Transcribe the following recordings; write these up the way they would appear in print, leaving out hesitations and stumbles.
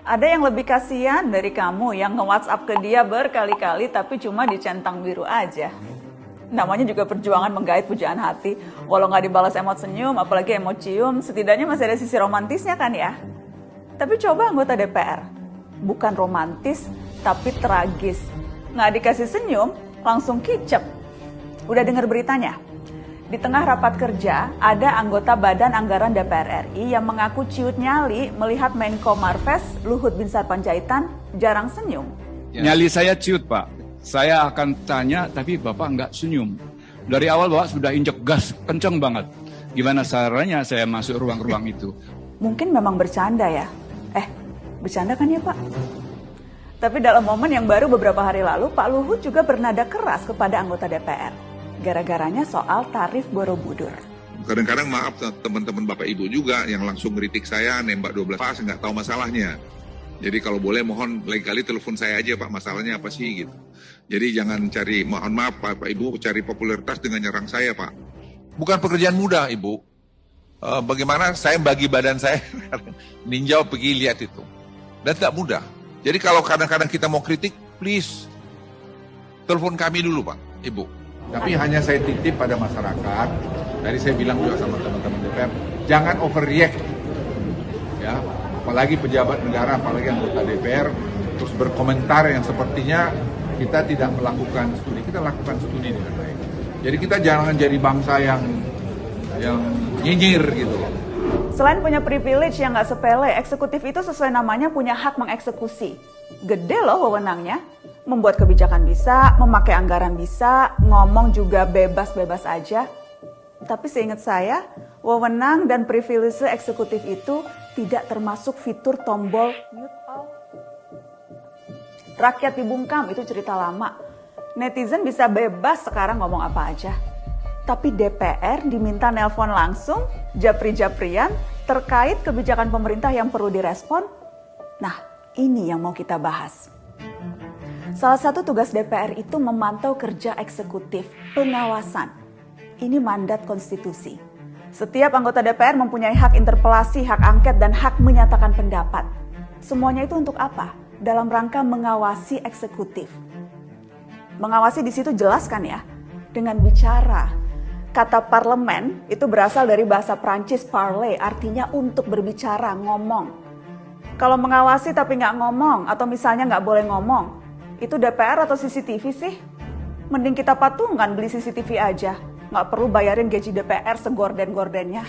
Ada yang lebih kasihan dari kamu yang nge-WhatsApp ke dia berkali-kali tapi cuma dicentang biru aja. Namanya juga perjuangan menggait pujaan hati. Walau nggak dibalas emot senyum, apalagi emot cium, setidaknya masih ada sisi romantisnya kan ya? Tapi coba anggota DPR, bukan romantis, tapi tragis. Nggak dikasih senyum, langsung kicep. Udah dengar beritanya? Di tengah rapat kerja, ada anggota Badan Anggaran DPR RI yang mengaku ciut nyali melihat Menko Marves Luhut Binsar Panjaitan jarang senyum. Nyali saya ciut, Pak. Saya akan tanya, tapi Bapak nggak senyum. Dari awal Bapak sudah injek gas, kenceng banget. Gimana caranya saya masuk ruang-ruang itu? Mungkin memang bercanda ya. Bercanda kan ya Pak? Tapi dalam momen yang baru beberapa hari lalu, Pak Luhut juga bernada keras kepada anggota DPR. Gara-garanya soal tarif Borobudur. Kadang-kadang maaf teman-teman Bapak Ibu juga yang langsung ngeritik saya, nembak 12 pas, nggak tahu masalahnya. Jadi kalau boleh mohon lain kali telepon saya aja Pak, masalahnya apa sih gitu. Jadi jangan cari, mohon maaf Pak Ibu, cari popularitas dengan nyerang saya Pak. Bukan pekerjaan mudah Ibu. Bagaimana saya bagi badan saya, ninjau pergi lihat itu. Dan tidak mudah. Jadi kalau kadang-kadang kita mau kritik, please, telepon kami dulu Pak, Ibu. Tapi hanya saya titip pada masyarakat, tadi saya bilang juga sama teman-teman DPR, jangan overreact. Ya, apalagi pejabat negara, apalagi anggota DPR, terus berkomentar yang sepertinya kita tidak melakukan studi, kita lakukan studi dengan baik. Jadi kita jangan jadi bangsa yang nyinyir gitu loh. Selain punya privilege yang nggak sepele, eksekutif itu sesuai namanya punya hak mengeksekusi. Gede loh wewenangnya. Membuat kebijakan bisa, memakai anggaran bisa, ngomong juga bebas-bebas aja. Tapi seingat saya, wewenang dan privilege eksekutif itu tidak termasuk fitur tombol mute all. Rakyat dibungkam itu cerita lama. Netizen bisa bebas sekarang ngomong apa aja. Tapi DPR diminta nelpon langsung, japri-japrian, terkait kebijakan pemerintah yang perlu direspon. Nah, ini yang mau kita bahas. Salah satu tugas DPR itu memantau kerja eksekutif, pengawasan. Ini mandat konstitusi. Setiap anggota DPR mempunyai hak interpelasi, hak angket, dan hak menyatakan pendapat. Semuanya itu untuk apa? Dalam rangka mengawasi eksekutif. Mengawasi di situ jelas kan ya? Dengan bicara. Kata parlemen itu berasal dari bahasa Prancis parler, artinya untuk berbicara, ngomong. Kalau mengawasi tapi nggak ngomong, atau misalnya nggak boleh ngomong, itu DPR atau CCTV sih? Mending kita patungan beli CCTV aja. Nggak perlu bayarin gaji DPR segorden-gordennya.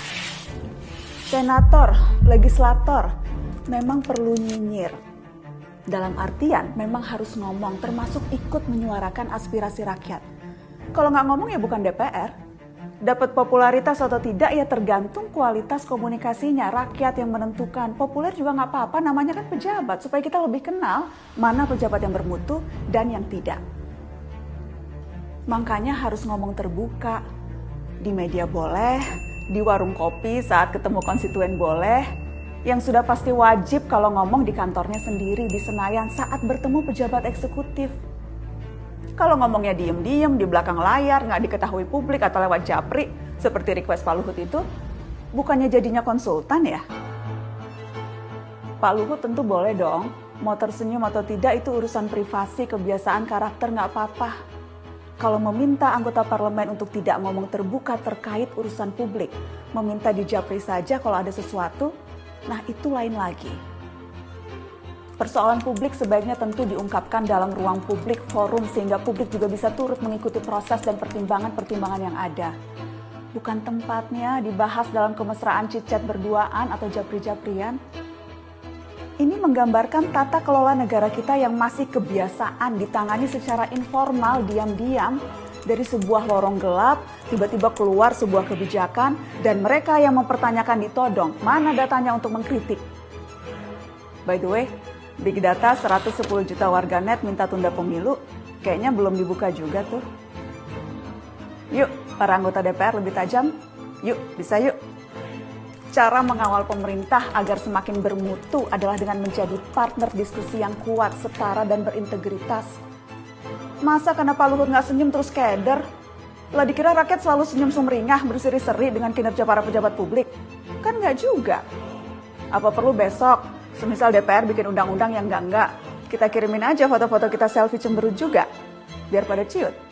Senator, legislator, memang perlu nyinyir. Dalam artian memang harus ngomong, termasuk ikut menyuarakan aspirasi rakyat. Kalau nggak ngomong ya bukan DPR. Dapat popularitas atau tidak ya tergantung kualitas komunikasinya. Rakyat yang menentukan. Populer juga nggak apa-apa, namanya kan pejabat. Supaya kita lebih kenal mana pejabat yang bermutu dan yang tidak. Makanya harus ngomong terbuka. Di media boleh, di warung kopi saat ketemu konstituen boleh. Yang sudah pasti wajib kalau ngomong di kantornya sendiri, di Senayan saat bertemu pejabat eksekutif. Kalau ngomongnya diem-diem di belakang layar, nggak diketahui publik atau lewat japri, seperti request Pak Luhut itu, bukannya jadinya konsultan ya? Pak Luhut tentu boleh dong, mau tersenyum atau tidak itu urusan privasi, kebiasaan, karakter nggak apa-apa. Kalau meminta anggota parlemen untuk tidak ngomong terbuka terkait urusan publik, meminta di japri saja kalau ada sesuatu, nah itu lain lagi. Persoalan publik sebaiknya tentu diungkapkan dalam ruang publik, forum, sehingga publik juga bisa turut mengikuti proses dan pertimbangan-pertimbangan yang ada. Bukan tempatnya dibahas dalam kemesraan chit-chat berduaan atau japri-japrian. Ini menggambarkan tata kelola negara kita yang masih kebiasaan ditangani secara informal, diam-diam, dari sebuah lorong gelap, tiba-tiba keluar sebuah kebijakan, dan mereka yang mempertanyakan ditodong, mana datanya untuk mengkritik. By the way, Big Data 110 juta warganet minta tunda pemilu, kayaknya belum dibuka juga tuh. Yuk, para anggota DPR lebih tajam. Yuk, bisa yuk. Cara mengawal pemerintah agar semakin bermutu adalah dengan menjadi partner diskusi yang kuat, setara, dan berintegritas. Masa karena Pak Luhut nggak senyum terus keder? Lah dikira rakyat selalu senyum sumringah, berseri-seri dengan kinerja para pejabat publik? Kan nggak juga. Apa perlu besok Semisal DPR bikin undang-undang yang enggak, kita kirimin aja foto-foto kita selfie cemberut juga, biar pada ciut.